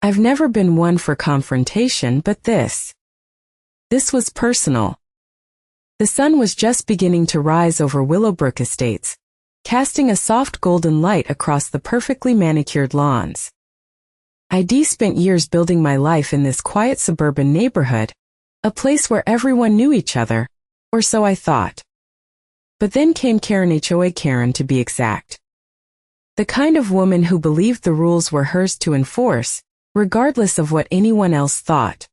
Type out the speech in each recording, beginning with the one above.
I've never been one for confrontation, but this was personal. The sun was just beginning to rise over Willowbrook Estates, casting a soft golden light across the perfectly manicured lawns. I'd spent years building my life in this quiet suburban neighborhood, a place where everyone knew each other, or so I thought. But then came Karen, HOA Karen to be exact. The kind of woman who believed the rules were hers to enforce, regardless of what anyone else thought.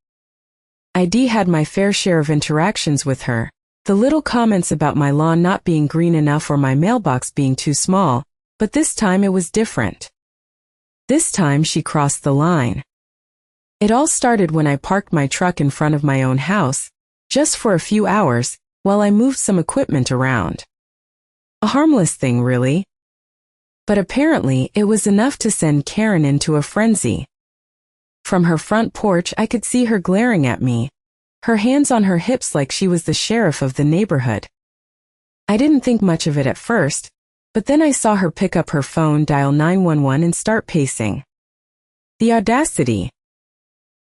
I'd had my fair share of interactions with her, the little comments about my lawn not being green enough or my mailbox being too small, but this time it was different. This time she crossed the line. It all started when I parked my truck in front of my own house, just for a few hours, while I moved some equipment around. A harmless thing, really. But apparently it was enough to send Karen into a frenzy. From her front porch I could see her glaring at me, her hands on her hips like she was the sheriff of the neighborhood. I didn't think much of it at first, but then I saw her pick up her phone, dial 911 and start pacing. The audacity.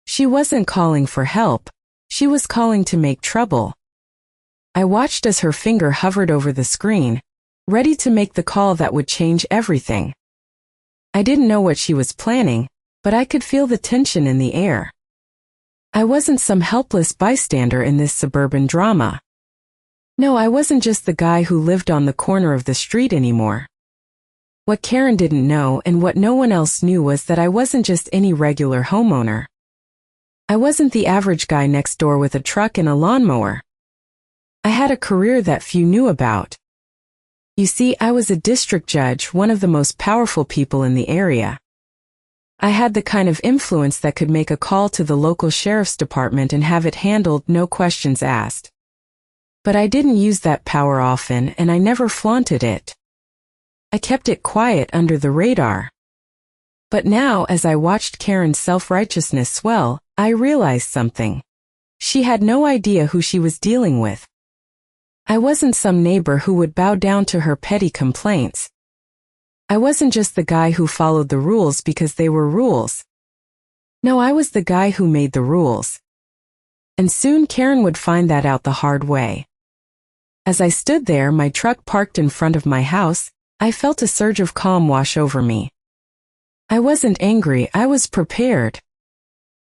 She wasn't calling for help, she was calling to make trouble. I watched as her finger hovered over the screen, ready to make the call that would change everything. I didn't know what she was planning, but I could feel the tension in the air. I wasn't some helpless bystander in this suburban drama. No, I wasn't just the guy who lived on the corner of the street anymore. What Karen didn't know and what no one else knew was that I wasn't just any regular homeowner. I wasn't the average guy next door with a truck and a lawnmower. I had a career that few knew about. You see, I was a district judge, one of the most powerful people in the area. I had the kind of influence that could make a call to the local sheriff's department and have it handled, no questions asked. But I didn't use that power often, and I never flaunted it. I kept it quiet under the radar. But now, as I watched Karen's self-righteousness swell, I realized something. She had no idea who she was dealing with. I wasn't some neighbor who would bow down to her petty complaints. I wasn't just the guy who followed the rules because they were rules. No, I was the guy who made the rules. And soon Karen would find that out the hard way. As I stood there, my truck parked in front of my house, I felt a surge of calm wash over me. I wasn't angry, I was prepared.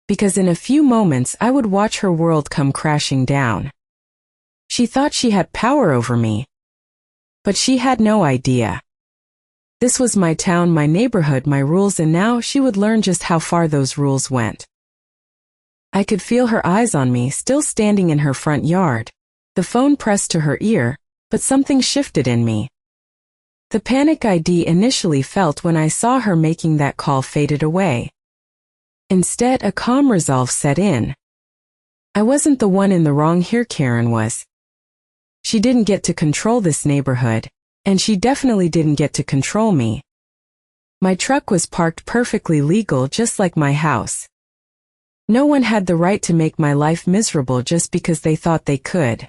Because in a few moments I would watch her world come crashing down. She thought she had power over me. But she had no idea. This was my town, my neighborhood, my rules, and now she would learn just how far those rules went. I could feel her eyes on me, still standing in her front yard, the phone pressed to her ear, but something shifted in me. The panic I'd initially felt when I saw her making that call faded away. Instead, a calm resolve set in. I wasn't the one in the wrong here, Karen was. She didn't get to control this neighborhood. And she definitely didn't get to control me. My truck was parked perfectly legal, just like my house. No one had the right to make my life miserable just because they thought they could.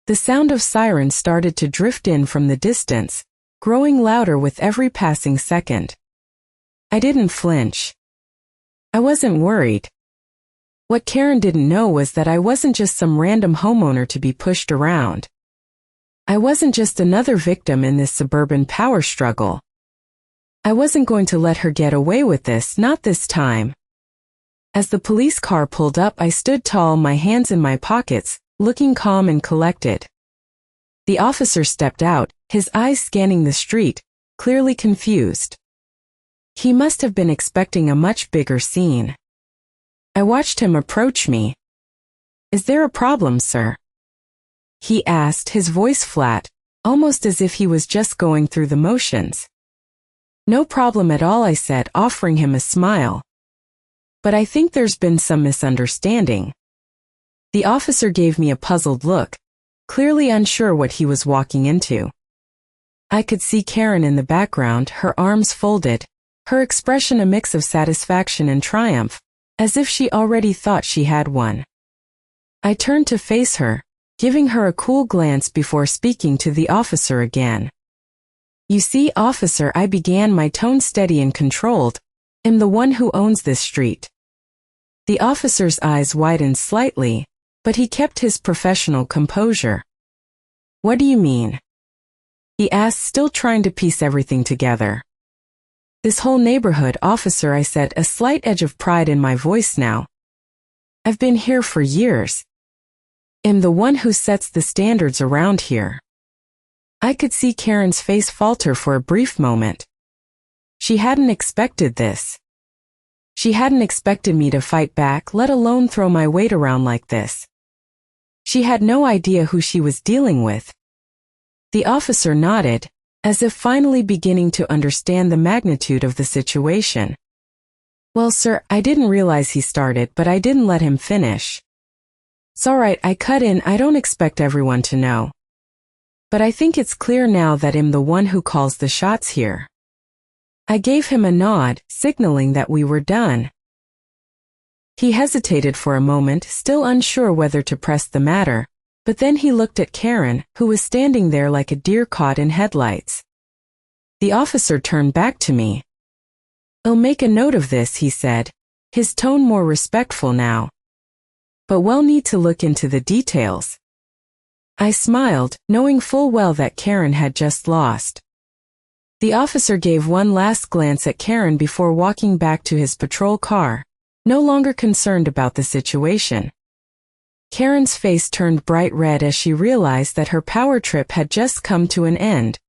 The sound of sirens started to drift in from the distance, growing louder with every passing second. I didn't flinch. I wasn't worried. What Karen didn't know was that I wasn't just some random homeowner to be pushed around. I wasn't just another victim in this suburban power struggle. I wasn't going to let her get away with this, not this time. As the police car pulled up, I stood tall, my hands in my pockets, looking calm and collected. The officer stepped out, his eyes scanning the street, clearly confused. He must have been expecting a much bigger scene. I watched him approach me. "Is there a problem, sir?" he asked, his voice flat, almost as if he was just going through the motions. "No problem at all," I said, offering him a smile. "But I think there's been some misunderstanding." The officer gave me a puzzled look, clearly unsure what he was walking into. I could see Karen in the background, her arms folded, her expression a mix of satisfaction and triumph, as if she already thought she had won. I turned to face her, giving her a cool glance before speaking to the officer again. "You see, officer," I began, my tone steady and controlled, I'm the one who owns this street. The officer's eyes widened slightly, but he kept his professional composure. What do you mean? He asked, still trying to piece everything together. This whole neighborhood, officer, I said, a slight edge of pride in my voice now. I've been here for years. I'm the one who sets the standards around here. I could see Karen's face falter for a brief moment. She hadn't expected this. She hadn't expected me to fight back, let alone throw my weight around like this. She had no idea who she was dealing with. The officer nodded, as if finally beginning to understand the magnitude of the situation. Well, sir, I didn't realize he started, but I didn't let him finish. It's all right, I cut in, I don't expect everyone to know. But I think it's clear now that I'm the one who calls the shots here. I gave him a nod, signaling that we were done. He hesitated for a moment, still unsure whether to press the matter, but then he looked at Karen, who was standing there like a deer caught in headlights. The officer turned back to me. I'll make a note of this, he said, his tone more respectful now. But we'll need to look into the details. I smiled, knowing full well that Karen had just lost. The officer gave one last glance at Karen before walking back to his patrol car, no longer concerned about the situation. Karen's face turned bright red as she realized that her power trip had just come to an end.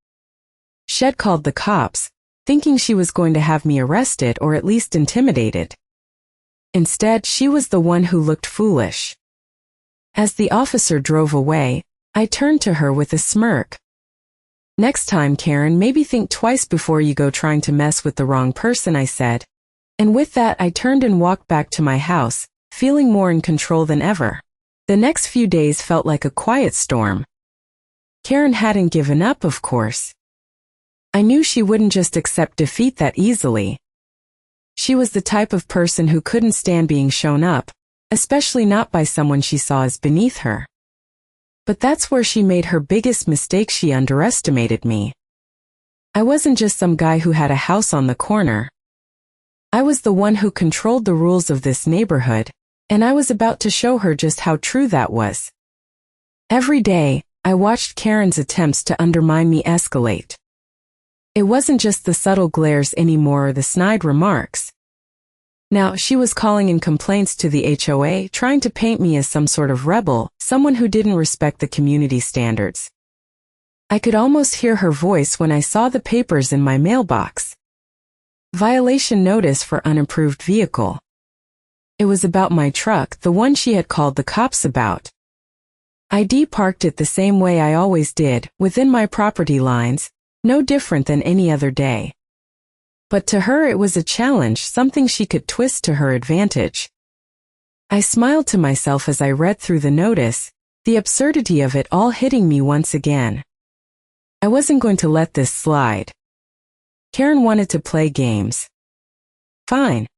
She'd called the cops, thinking she was going to have me arrested or at least intimidated. Instead, she was the one who looked foolish. As the officer drove away, I turned to her with a smirk. Next time, Karen, maybe think twice before you go trying to mess with the wrong person, I said. And with that, I turned and walked back to my house, feeling more in control than ever. The next few days felt like a quiet storm. Karen hadn't given up, of course. I knew she wouldn't just accept defeat that easily. She was the type of person who couldn't stand being shown up, especially not by someone she saw as beneath her. But that's where she made her biggest mistake. She underestimated me. I wasn't just some guy who had a house on the corner. I was the one who controlled the rules of this neighborhood, and I was about to show her just how true that was. Every day, I watched Karen's attempts to undermine me escalate. It wasn't just the subtle glares anymore or the snide remarks. Now, she was calling in complaints to the HOA, trying to paint me as some sort of rebel, someone who didn't respect the community standards. I could almost hear her voice when I saw the papers in my mailbox. Violation notice for unapproved vehicle. It was about my truck, the one she had called the cops about. I parked it the same way I always did, within my property lines, no different than any other day. But to her it was a challenge, something she could twist to her advantage. I smiled to myself as I read through the notice, the absurdity of it all hitting me once again. I wasn't going to let this slide. Karen wanted to play games. Fine.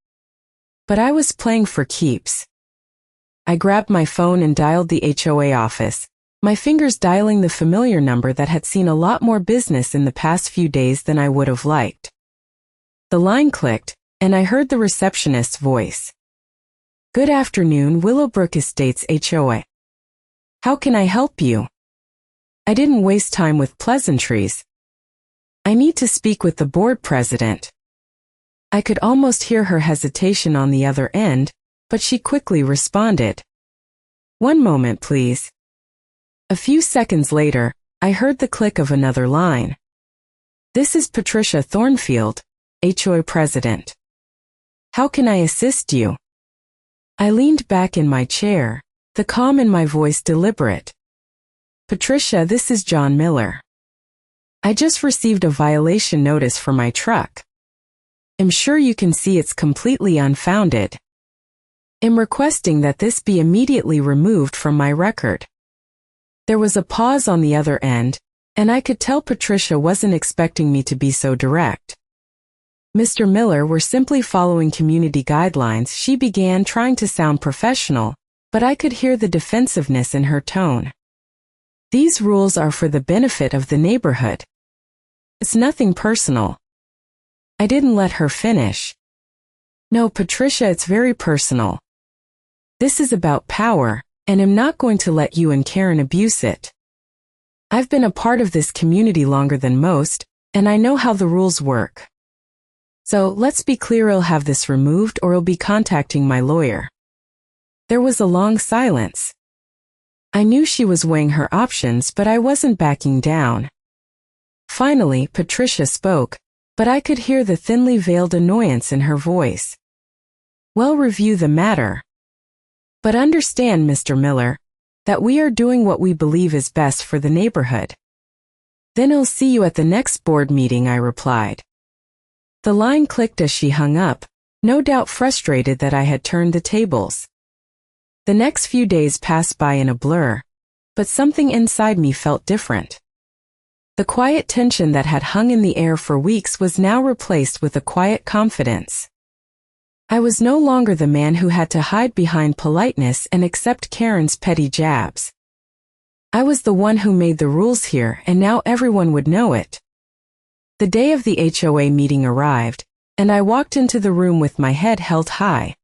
But I was playing for keeps. I grabbed my phone and dialed the HOA office, my fingers dialing the familiar number that had seen a lot more business in the past few days than I would have liked. The line clicked, and I heard the receptionist's voice. Good afternoon, Willowbrook Estates HOA. How can I help you? I didn't waste time with pleasantries. I need to speak with the board president. I could almost hear her hesitation on the other end, but she quickly responded. One moment, please. A few seconds later, I heard the click of another line. This is Patricia Thornfield, HOA president. How can I assist you? I leaned back in my chair, the calm in my voice deliberate. Patricia, this is John Miller. I just received a violation notice for my truck. I'm sure you can see it's completely unfounded. I'm requesting that this be immediately removed from my record. There was a pause on the other end, and I could tell Patricia wasn't expecting me to be so direct. Mr. Miller, we're simply following community guidelines, she began, trying to sound professional, but I could hear the defensiveness in her tone. These rules are for the benefit of the neighborhood. It's nothing personal. I didn't let her finish. No, Patricia, it's very personal. This is about power, and I'm not going to let you and Karen abuse it. I've been a part of this community longer than most, and I know how the rules work. So, let's be clear, I'll have this removed or I'll be contacting my lawyer. There was a long silence. I knew she was weighing her options, but I wasn't backing down. Finally, Patricia spoke, but I could hear the thinly veiled annoyance in her voice. Well, review the matter. But understand, Mr. Miller, that we are doing what we believe is best for the neighborhood. Then I'll see you at the next board meeting, I replied. The line clicked as she hung up, no doubt frustrated that I had turned the tables. The next few days passed by in a blur, but something inside me felt different. The quiet tension that had hung in the air for weeks was now replaced with a quiet confidence. I was no longer the man who had to hide behind politeness and accept Karen's petty jabs. I was the one who made the rules here, and now everyone would know it. The day of the HOA meeting arrived, and I walked into the room with my head held high.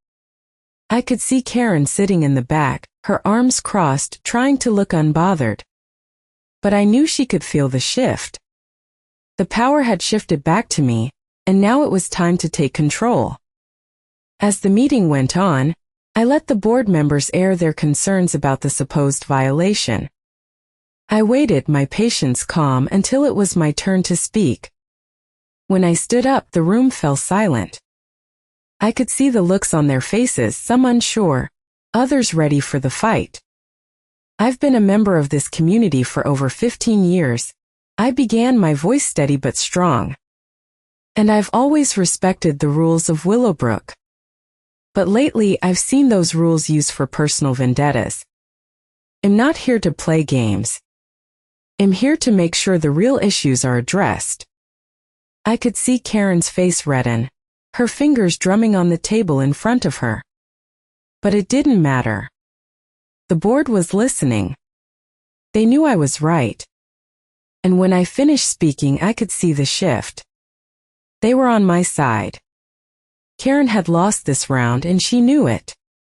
I could see Karen sitting in the back, her arms crossed, trying to look unbothered. But I knew she could feel the shift. The power had shifted back to me, and now it was time to take control. As the meeting went on, I let the board members air their concerns about the supposed violation. I waited, my patience calm, until it was my turn to speak. When I stood up, the room fell silent. I could see the looks on their faces, some unsure, others ready for the fight. I've been a member of this community for over 15 years. I began, my voice steady but strong. And I've always respected the rules of Willowbrook. But lately, I've seen those rules used for personal vendettas. I'm not here to play games. I'm here to make sure the real issues are addressed. I could see Karen's face redden, her fingers drumming on the table in front of her. But it didn't matter. The board was listening. They knew I was right. And when I finished speaking, I could see the shift. They were on my side. Karen had lost this round, and she knew it.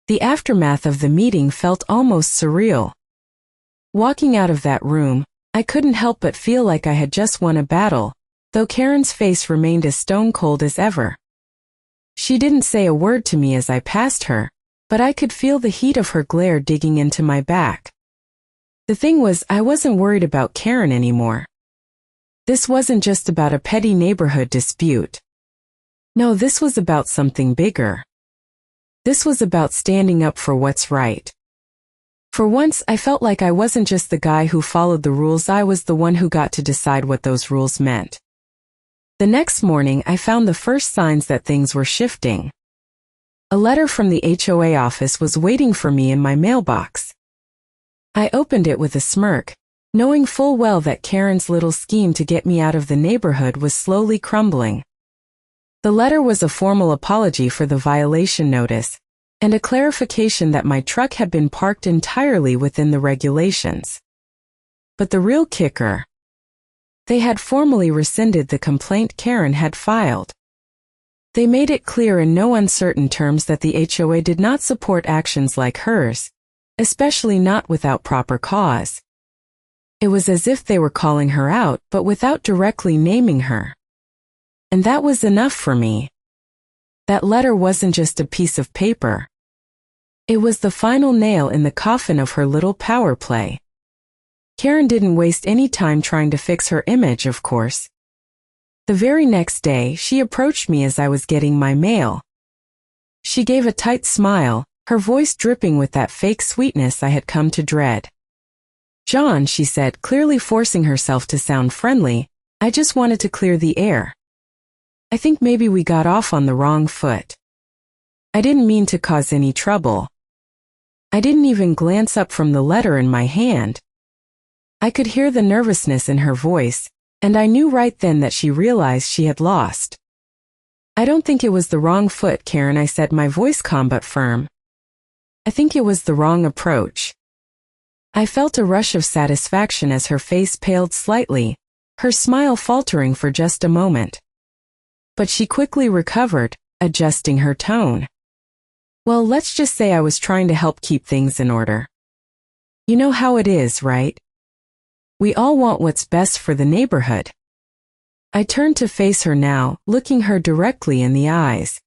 The aftermath of the meeting felt almost surreal. Walking out of that room, I couldn't help but feel like I had just won a battle, though Karen's face remained as stone-cold as ever. She didn't say a word to me as I passed her, but I could feel the heat of her glare digging into my back. The thing was, I wasn't worried about Karen anymore. This wasn't just about a petty neighborhood dispute. No, this was about something bigger. This was about standing up for what's right. For once, I felt like I wasn't just the guy who followed the rules, I was the one who got to decide what those rules meant. The next morning, I found the first signs that things were shifting. A letter from the HOA office was waiting for me in my mailbox. I opened it with a smirk, knowing full well that Karen's little scheme to get me out of the neighborhood was slowly crumbling. The letter was a formal apology for the violation notice, and a clarification that my truck had been parked entirely within the regulations. But the real kicker: they had formally rescinded the complaint Karen had filed. They made it clear in no uncertain terms that the HOA did not support actions like hers, especially not without proper cause. It was as if they were calling her out, but without directly naming her. And that was enough for me. That letter wasn't just a piece of paper. It was the final nail in the coffin of her little power play. Karen didn't waste any time trying to fix her image, of course. The very next day, she approached me as I was getting my mail. She gave a tight smile, her voice dripping with that fake sweetness I had come to dread. "John," she said, clearly forcing herself to sound friendly, "I just wanted to clear the air. I think maybe we got off on the wrong foot. I didn't mean to cause any trouble." I didn't even glance up from the letter in my hand. I could hear the nervousness in her voice, and I knew right then that she realized she had lost. "I don't think it was the wrong foot, Karen," I said, my voice calm but firm. "I think it was the wrong approach." I felt a rush of satisfaction as her face paled slightly, her smile faltering for just a moment. But she quickly recovered, adjusting her tone. Well, let's just say I was trying to help keep things in order. You know how it is, right? We all want what's best for the neighborhood. I turned to face her now, looking her directly in the eyes.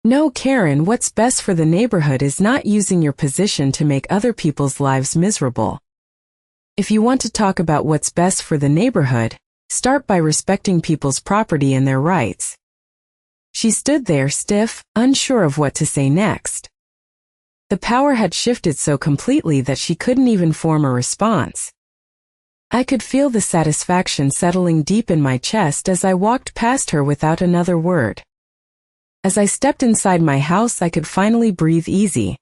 No, Karen, what's best for the neighborhood is not using your position to make other people's lives miserable. If you want to talk about what's best for the neighborhood, start by respecting people's property and their rights. She stood there stiff, unsure of what to say next. The power had shifted so completely that she couldn't even form a response. I could feel the satisfaction settling deep in my chest as I walked past her without another word. As I stepped inside my house, I could finally breathe easy.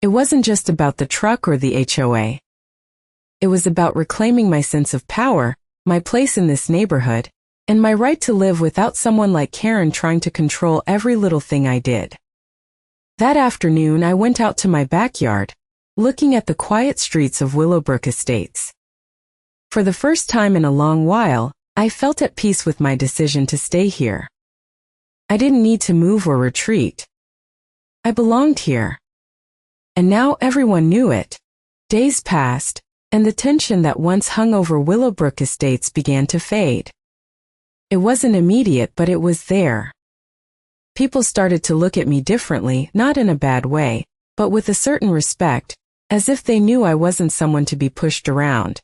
It wasn't just about the truck or the HOA. It was about reclaiming my sense of power, my place in this neighborhood, and my right to live without someone like Karen trying to control every little thing I did. That afternoon, I went out to my backyard, looking at the quiet streets of Willowbrook Estates. For the first time in a long while, I felt at peace with my decision to stay here. I didn't need to move or retreat. I belonged here. And now everyone knew it. Days passed, and the tension that once hung over Willowbrook Estates began to fade. It wasn't immediate, but it was there. People started to look at me differently, not in a bad way, but with a certain respect, as if they knew I wasn't someone to be pushed around.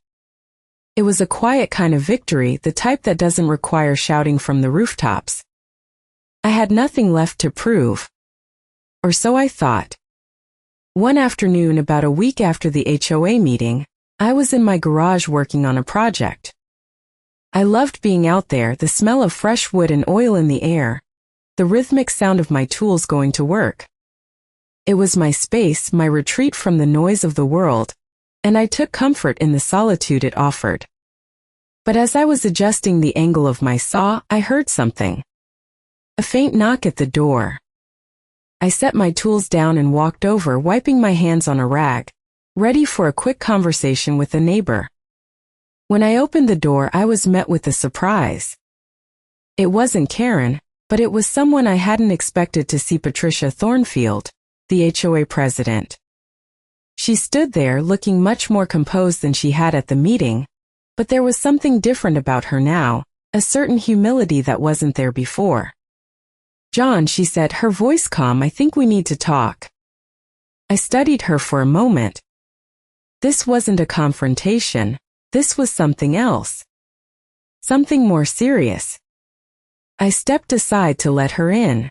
It was a quiet kind of victory, the type that doesn't require shouting from the rooftops. I had nothing left to prove. Or so I thought. One afternoon, about a week after the HOA meeting, I was in my garage working on a project. I loved being out there, the smell of fresh wood and oil in the air, the rhythmic sound of my tools going to work. It was my space, my retreat from the noise of the world, and I took comfort in the solitude it offered. But as I was adjusting the angle of my saw, I heard something. A faint knock at the door. I set my tools down and walked over, wiping my hands on a rag, ready for a quick conversation with a neighbor. When I opened the door, I was met with a surprise. It wasn't Karen, but it was someone I hadn't expected to see: Patricia Thornfield, the HOA president. She stood there looking much more composed than she had at the meeting, but there was something different about her now, a certain humility that wasn't there before. "John," she said, her voice calm, "I think we need to talk." I studied her for a moment. This wasn't a confrontation. This was something else. Something more serious. I stepped aside to let her in.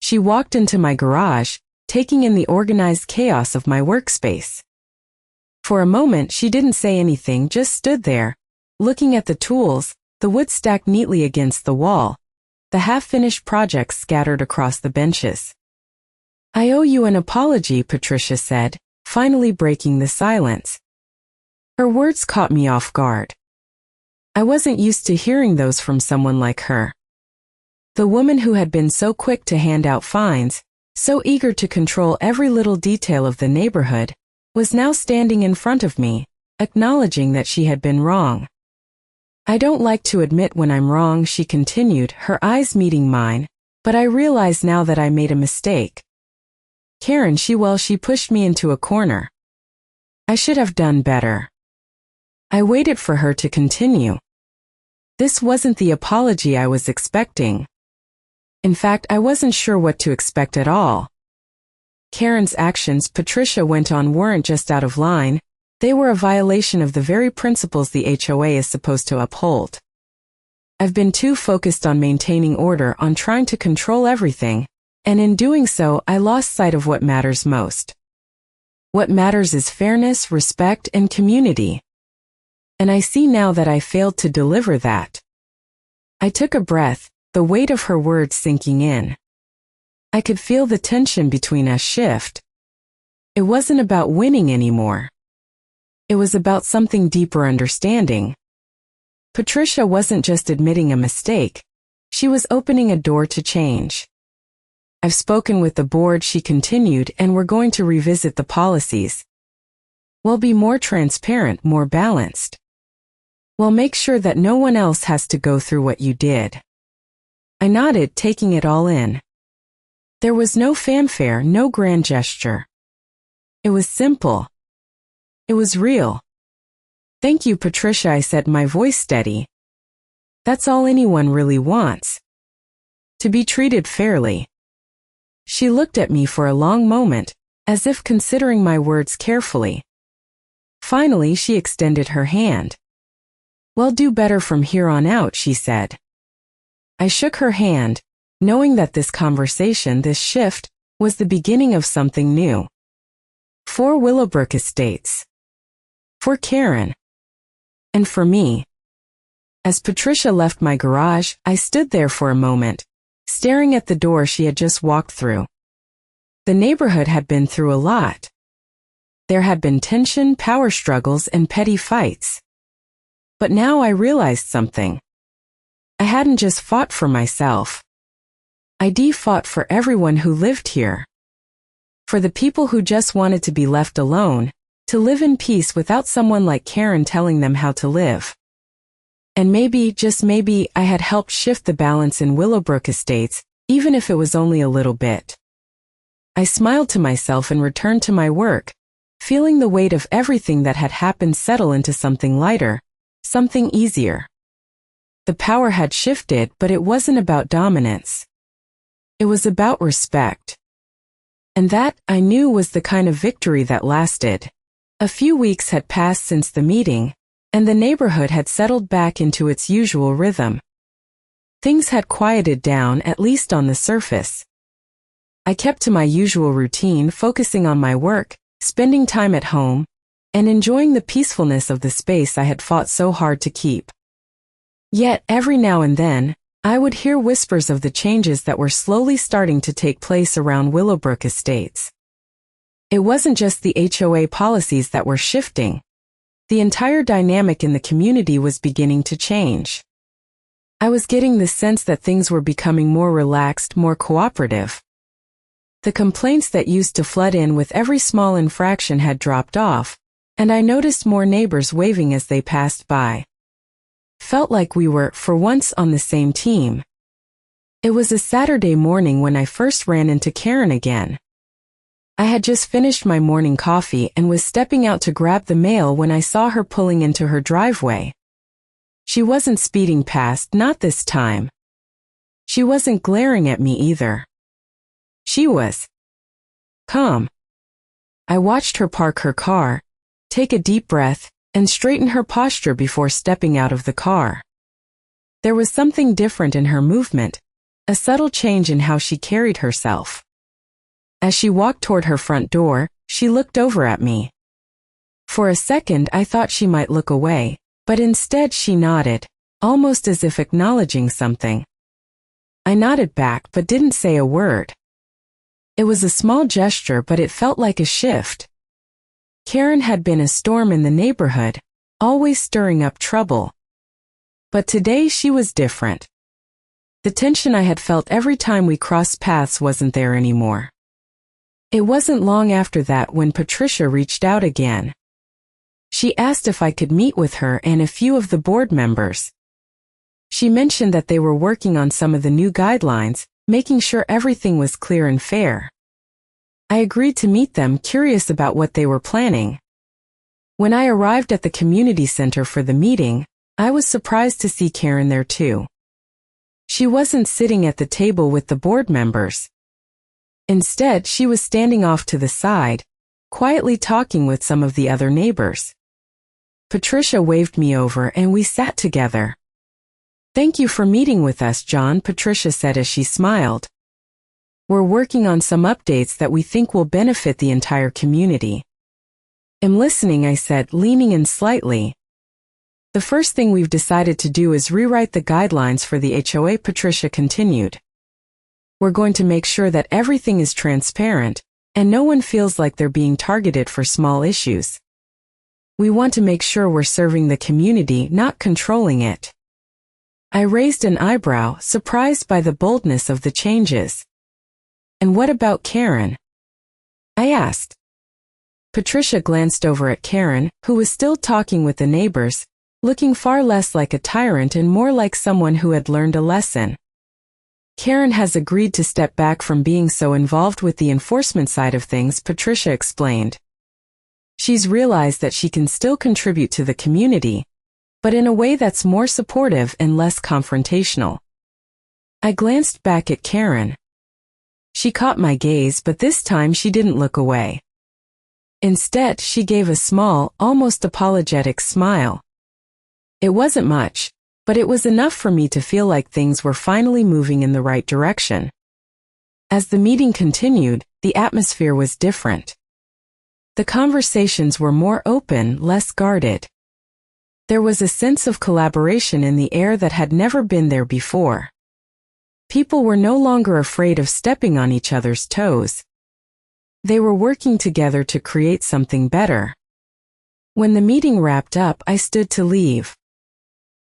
She walked into my garage, taking in the organized chaos of my workspace. For a moment, she didn't say anything, just stood there, looking at the tools, the wood stacked neatly against the wall, the half-finished projects scattered across the benches. "I owe you an apology," Patricia said, finally breaking the silence. Her words caught me off guard. I wasn't used to hearing those from someone like her. The woman who had been so quick to hand out fines, so eager to control every little detail of the neighborhood, was now standing in front of me, acknowledging that she had been wrong. "I don't like to admit when I'm wrong," she continued, her eyes meeting mine, "but I realize now that I made a mistake. Karen, she pushed me into a corner. I should have done better." I waited for her to continue. This wasn't the apology I was expecting. In fact, I wasn't sure what to expect at all. Karen's actions, Patricia went on, weren't just out of line, they were a violation of the very principles the HOA is supposed to uphold. I've been too focused on maintaining order, on trying to control everything, and in doing so, I lost sight of what matters most. What matters is fairness, respect, and community. And I see now that I failed to deliver that. I took a breath, the weight of her words sinking in. I could feel the tension between us shift. It wasn't about winning anymore. It was about something deeper: understanding. Patricia wasn't just admitting a mistake. She was opening a door to change. "I've spoken with the board," she continued, "and we're going to revisit the policies. We'll be more transparent, more balanced. We'll make sure that no one else has to go through what you did." I nodded, taking it all in. There was no fanfare, no grand gesture. It was simple. It was real. Thank you, Patricia, I said, my voice steady. That's all anyone really wants. To be treated fairly. She looked at me for a long moment, as if considering my words carefully. Finally, she extended her hand. We'll do better from here on out, she said. I shook her hand, knowing that this conversation, this shift, was the beginning of something new. For Willowbrook Estates. For Karen. And for me. As Patricia left my garage, I stood there for a moment, staring at the door she had just walked through. The neighborhood had been through a lot. There had been tension, power struggles, and petty fights. But now I realized something. I hadn't just fought for myself. I fought for everyone who lived here. For the people who just wanted to be left alone, to live in peace without someone like Karen telling them how to live. And maybe, just maybe, I had helped shift the balance in Willowbrook Estates, even if it was only a little bit. I smiled to myself and returned to my work, feeling the weight of everything that had happened settle into something lighter, something easier. The power had shifted, but it wasn't about dominance. It was about respect. And that, I knew, was the kind of victory that lasted. A few weeks had passed since the meeting, and the neighborhood had settled back into its usual rhythm. Things had quieted down, at least on the surface. I kept to my usual routine, focusing on my work, spending time at home, and enjoying the peacefulness of the space I had fought so hard to keep. Yet, every now and then, I would hear whispers of the changes that were slowly starting to take place around Willowbrook Estates. It wasn't just the HOA policies that were shifting. The entire dynamic in the community was beginning to change. I was getting the sense that things were becoming more relaxed, more cooperative. The complaints that used to flood in with every small infraction had dropped off, and I noticed more neighbors waving as they passed by. Felt like we were, for once, on the same team. It was a Saturday morning when I first ran into Karen again. I had just finished my morning coffee and was stepping out to grab the mail when I saw her pulling into her driveway. She wasn't speeding past, not this time. She wasn't glaring at me either. She was calm. I watched her park her car, take a deep breath, and straighten her posture before stepping out of the car. There was something different in her movement, a subtle change in how she carried herself. As she walked toward her front door, she looked over at me. For a second I thought she might look away, but instead she nodded, almost as if acknowledging something. I nodded back but didn't say a word. It was a small gesture, but it felt like a shift. Karen had been a storm in the neighborhood, always stirring up trouble. But today she was different. The tension I had felt every time we crossed paths wasn't there anymore. It wasn't long after that when Patricia reached out again. She asked if I could meet with her and a few of the board members. She mentioned that they were working on some of the new guidelines, making sure everything was clear and fair. I agreed to meet them, curious about what they were planning. When I arrived at the community center for the meeting, I was surprised to see Karen there too. She wasn't sitting at the table with the board members. Instead, she was standing off to the side, quietly talking with some of the other neighbors. Patricia waved me over and we sat together. "Thank you for meeting with us, John," Patricia said as she smiled. "We're working on some updates that we think will benefit the entire community." "I'm listening," I said, leaning in slightly. "The first thing we've decided to do is rewrite the guidelines for the HOA," Patricia continued. "We're going to make sure that everything is transparent, and no one feels like they're being targeted for small issues. We want to make sure we're serving the community, not controlling it." I raised an eyebrow, surprised by the boldness of the changes. "And what about Karen?" I asked. Patricia glanced over at Karen, who was still talking with the neighbors, looking far less like a tyrant and more like someone who had learned a lesson. Karen has agreed to step back from being so involved with the enforcement side of things, Patricia explained. She's realized that she can still contribute to the community, but in a way that's more supportive and less confrontational. I glanced back at Karen. She caught my gaze, but this time she didn't look away. Instead, she gave a small, almost apologetic smile. It wasn't much, but it was enough for me to feel like things were finally moving in the right direction. As the meeting continued, the atmosphere was different. The conversations were more open, less guarded. There was a sense of collaboration in the air that had never been there before. People were no longer afraid of stepping on each other's toes. They were working together to create something better. When the meeting wrapped up, I stood to leave.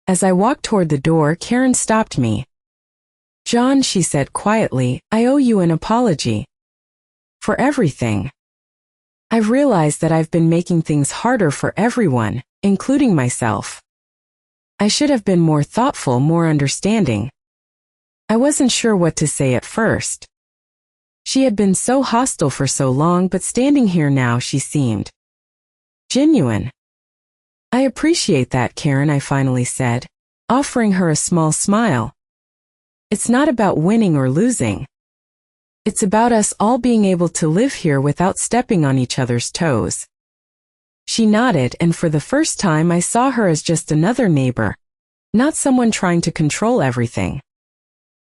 As I walked toward the door, Karen stopped me. "John," she said quietly, "I owe you an apology. For everything. I've realized that I've been making things harder for everyone, including myself. I should have been more thoughtful, more understanding." I wasn't sure what to say at first. She had been so hostile for so long, but standing here now she seemed genuine. "I appreciate that, Karen," I finally said, offering her a small smile. "It's not about winning or losing. It's about us all being able to live here without stepping on each other's toes." She nodded, and for the first time I saw her as just another neighbor, not someone trying to control everything.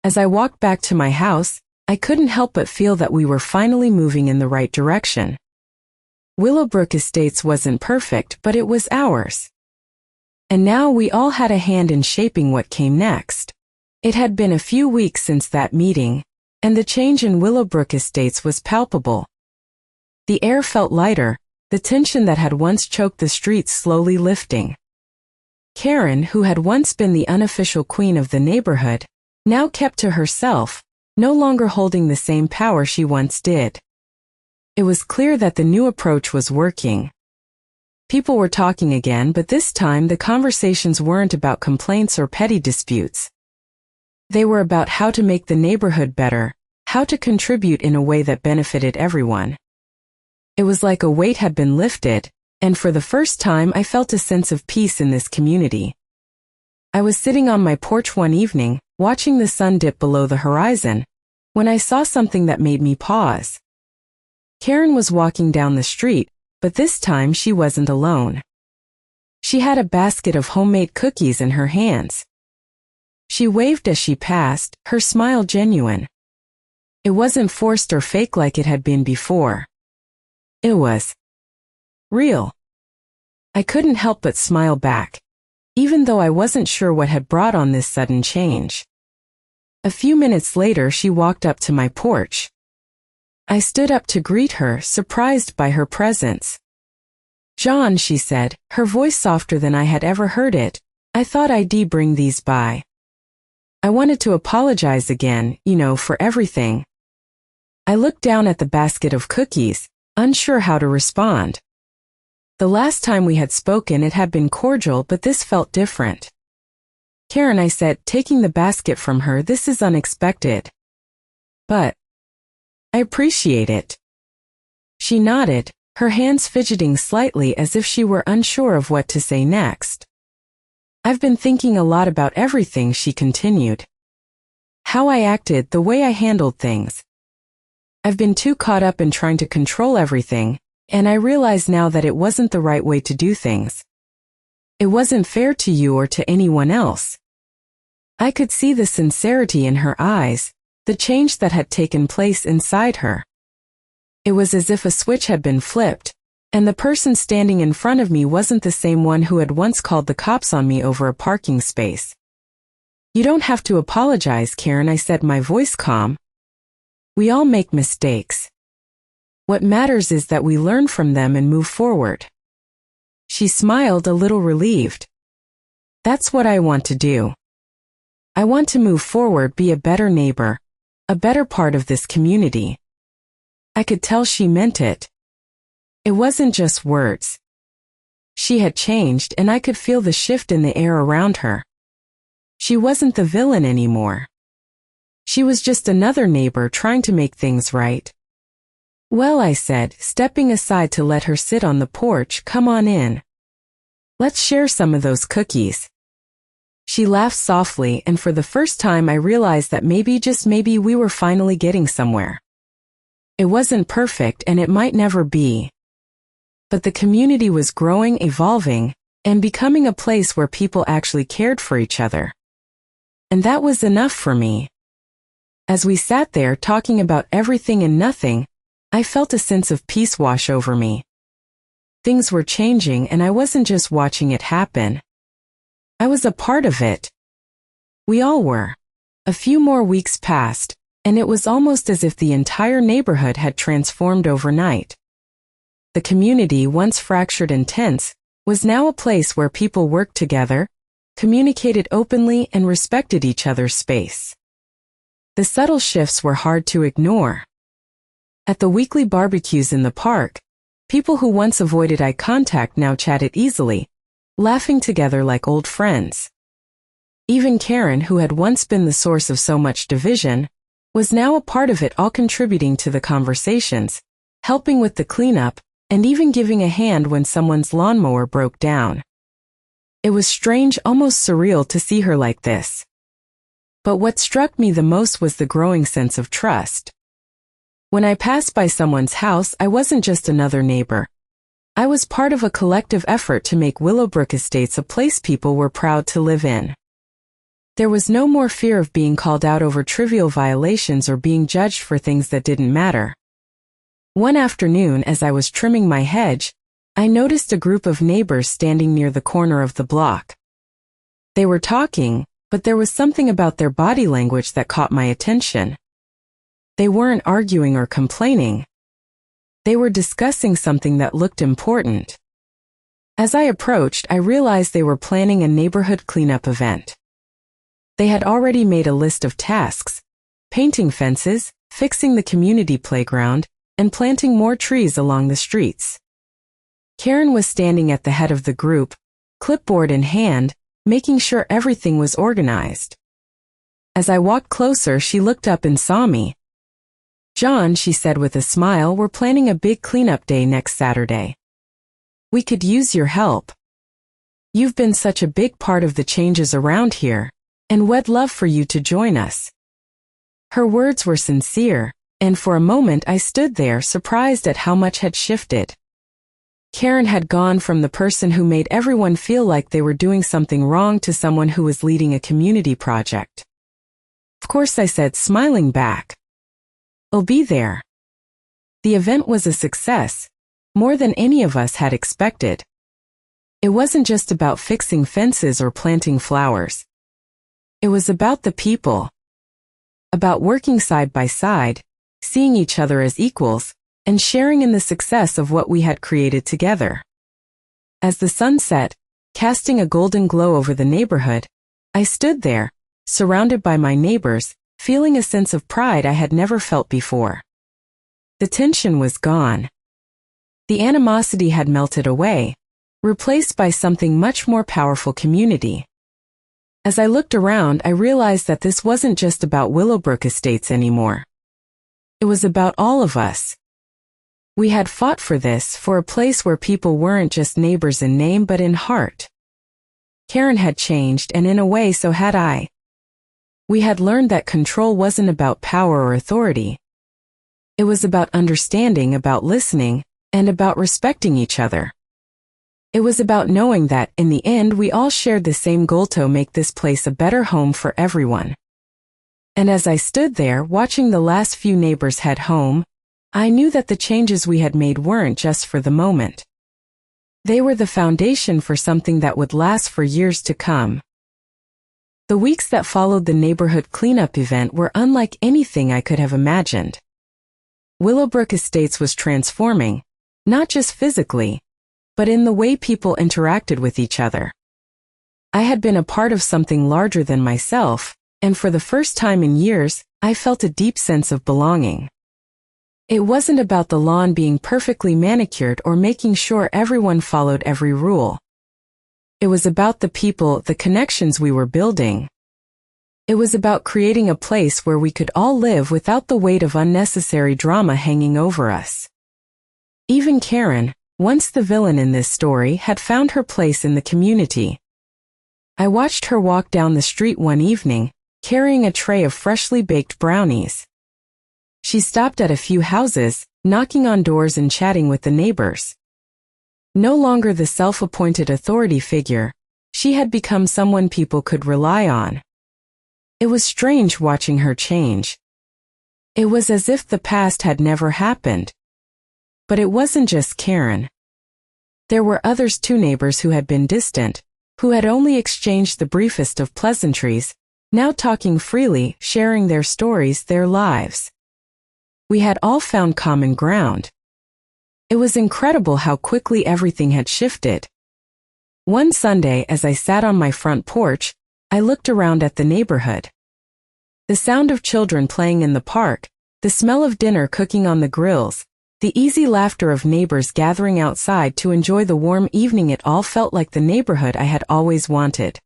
As I walked back to my house, I couldn't help but feel that we were finally moving in the right direction. Willowbrook Estates wasn't perfect, but it was ours. And now we all had a hand in shaping what came next. It had been a few weeks since that meeting, and the change in Willowbrook Estates was palpable. The air felt lighter, the tension that had once choked the streets slowly lifting. Karen, who had once been the unofficial queen of the neighborhood, now kept to herself, no longer holding the same power she once did. It was clear that the new approach was working. People were talking again, but this time the conversations weren't about complaints or petty disputes. They were about how to make the neighborhood better, how to contribute in a way that benefited everyone. It was like a weight had been lifted, and for the first time I felt a sense of peace in this community. I was sitting on my porch one evening, watching the sun dip below the horizon, when I saw something that made me pause. Karen was walking down the street, but this time she wasn't alone. She had a basket of homemade cookies in her hands. She waved as she passed, her smile genuine. It wasn't forced or fake like it had been before. It was real. I couldn't help but smile back, even though I wasn't sure what had brought on this sudden change. A few minutes later, she walked up to my porch. I stood up to greet her, surprised by her presence. "John," she said, her voice softer than I had ever heard it, "I thought I'd bring these by. I wanted to apologize again, for everything." I looked down at the basket of cookies, unsure how to respond. The last time we had spoken it had been cordial, but this felt different. "Karen," I said, taking the basket from her, "this is unexpected. But I appreciate it." She nodded, her hands fidgeting slightly as if she were unsure of what to say next. "I've been thinking a lot about everything," she continued. "How I acted, the way I handled things. I've been too caught up in trying to control everything, and I realize now that it wasn't the right way to do things. It wasn't fair to you or to anyone else." I could see the sincerity in her eyes, the change that had taken place inside her. It was as if a switch had been flipped, and the person standing in front of me wasn't the same one who had once called the cops on me over a parking space. "You don't have to apologize, Karen," I said, my voice calm. "We all make mistakes. What matters is that we learn from them and move forward." She smiled, a little relieved. "That's what I want to do. I want to move forward, be a better neighbor, a better part of this community." I could tell she meant it. It wasn't just words. She had changed, and I could feel the shift in the air around her. She wasn't the villain anymore. She was just another neighbor trying to make things right. "Well," I said, stepping aside to let her sit on the porch, "come on in. Let's share some of those cookies." She laughed softly, and for the first time I realized that maybe, just maybe, we were finally getting somewhere. It wasn't perfect, and it might never be. But the community was growing, evolving, and becoming a place where people actually cared for each other. And that was enough for me. As we sat there talking about everything and nothing, I felt a sense of peace wash over me. Things were changing, and I wasn't just watching it happen. I was a part of it. We all were. A few more weeks passed, and it was almost as if the entire neighborhood had transformed overnight. The community, once fractured and tense, was now a place where people worked together, communicated openly, and respected each other's space. The subtle shifts were hard to ignore. At the weekly barbecues in the park, people who once avoided eye contact now chatted easily, laughing together like old friends. Even Karen, who had once been the source of so much division, was now a part of it, all contributing to the conversations, helping with the cleanup, and even giving a hand when someone's lawnmower broke down. It was strange, almost surreal, to see her like this. But what struck me the most was the growing sense of trust. When I passed by someone's house, I wasn't just another neighbor. I was part of a collective effort to make Willowbrook Estates a place people were proud to live in. There was no more fear of being called out over trivial violations or being judged for things that didn't matter. One afternoon, as I was trimming my hedge, I noticed a group of neighbors standing near the corner of the block. They were talking, but there was something about their body language that caught my attention. They weren't arguing or complaining. They were discussing something that looked important. As I approached, I realized they were planning a neighborhood cleanup event. They had already made a list of tasks: painting fences, fixing the community playground, and planting more trees along the streets. Karen was standing at the head of the group, clipboard in hand, making sure everything was organized. As I walked closer, she looked up and saw me. "John," she said with a smile, "we're planning a big cleanup day next Saturday. We could use your help. You've been such a big part of the changes around here, and we'd love for you to join us." Her words were sincere, and for a moment I stood there, surprised at how much had shifted. Karen had gone from the person who made everyone feel like they were doing something wrong to someone who was leading a community project. "Of course," I said, smiling back. "I'll be there." The event was a success, more than any of us had expected. It wasn't just about fixing fences or planting flowers. It was about the people. About working side by side, seeing each other as equals, and sharing in the success of what we had created together. As the sun set, casting a golden glow over the neighborhood, I stood there, surrounded by my neighbors, feeling a sense of pride I had never felt before. The tension was gone. The animosity had melted away, replaced by something much more powerful: community. As I looked around, I realized that this wasn't just about Willowbrook Estates anymore. It was about all of us. We had fought for this, for a place where people weren't just neighbors in name but in heart. Karen had changed, and in a way so had I. We had learned that control wasn't about power or authority. It was about understanding, about listening, and about respecting each other. It was about knowing that, in the end, we all shared the same goal: to make this place a better home for everyone. And as I stood there, watching the last few neighbors head home, I knew that the changes we had made weren't just for the moment. They were the foundation for something that would last for years to come. The weeks that followed the neighborhood cleanup event were unlike anything I could have imagined. Willowbrook Estates was transforming, not just physically, but in the way people interacted with each other. I had been a part of something larger than myself, and for the first time in years, I felt a deep sense of belonging. It wasn't about the lawn being perfectly manicured or making sure everyone followed every rule. It was about the people, the connections we were building. It was about creating a place where we could all live without the weight of unnecessary drama hanging over us. Even Karen, once the villain in this story, had found her place in the community. I watched her walk down the street one evening, carrying a tray of freshly baked brownies. She stopped at a few houses, knocking on doors and chatting with the neighbors. No longer the self-appointed authority figure, she had become someone people could rely on. It was strange watching her change. It was as if the past had never happened. But it wasn't just Karen. There were others too, neighbors who had been distant, who had only exchanged the briefest of pleasantries, now talking freely, sharing their stories, their lives. We had all found common ground. It was incredible how quickly everything had shifted. One Sunday, as I sat on my front porch, I looked around at the neighborhood. The sound of children playing in the park, the smell of dinner cooking on the grills, the easy laughter of neighbors gathering outside to enjoy the warm evening, it all felt like the neighborhood I had always wanted.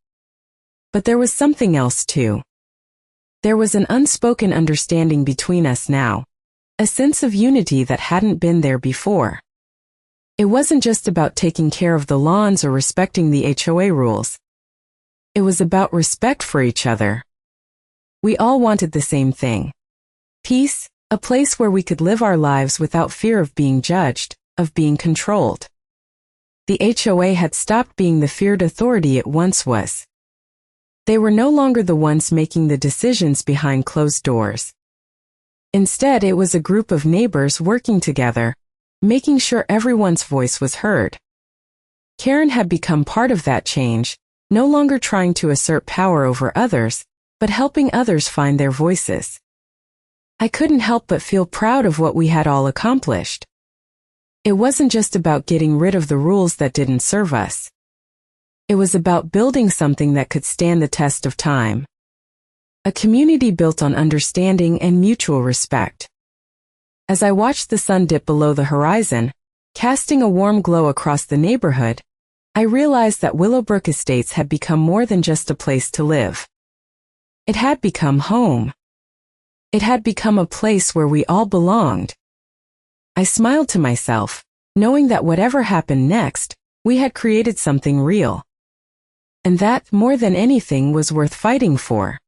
But there was something else too. There was an unspoken understanding between us now, a sense of unity that hadn't been there before. It wasn't just about taking care of the lawns or respecting the HOA rules. It was about respect for each other. We all wanted the same thing. Peace, a place where we could live our lives without fear of being judged, of being controlled. The HOA had stopped being the feared authority it once was. They were no longer the ones making the decisions behind closed doors. Instead, it was a group of neighbors working together, making sure everyone's voice was heard. Karen had become part of that change, no longer trying to assert power over others, but helping others find their voices. I couldn't help but feel proud of what we had all accomplished. It wasn't just about getting rid of the rules that didn't serve us. It was about building something that could stand the test of time. A community built on understanding and mutual respect. As I watched the sun dip below the horizon, casting a warm glow across the neighborhood, I realized that Willowbrook Estates had become more than just a place to live. It had become home. It had become a place where we all belonged. I smiled to myself, knowing that whatever happened next, we had created something real. And that, more than anything, was worth fighting for.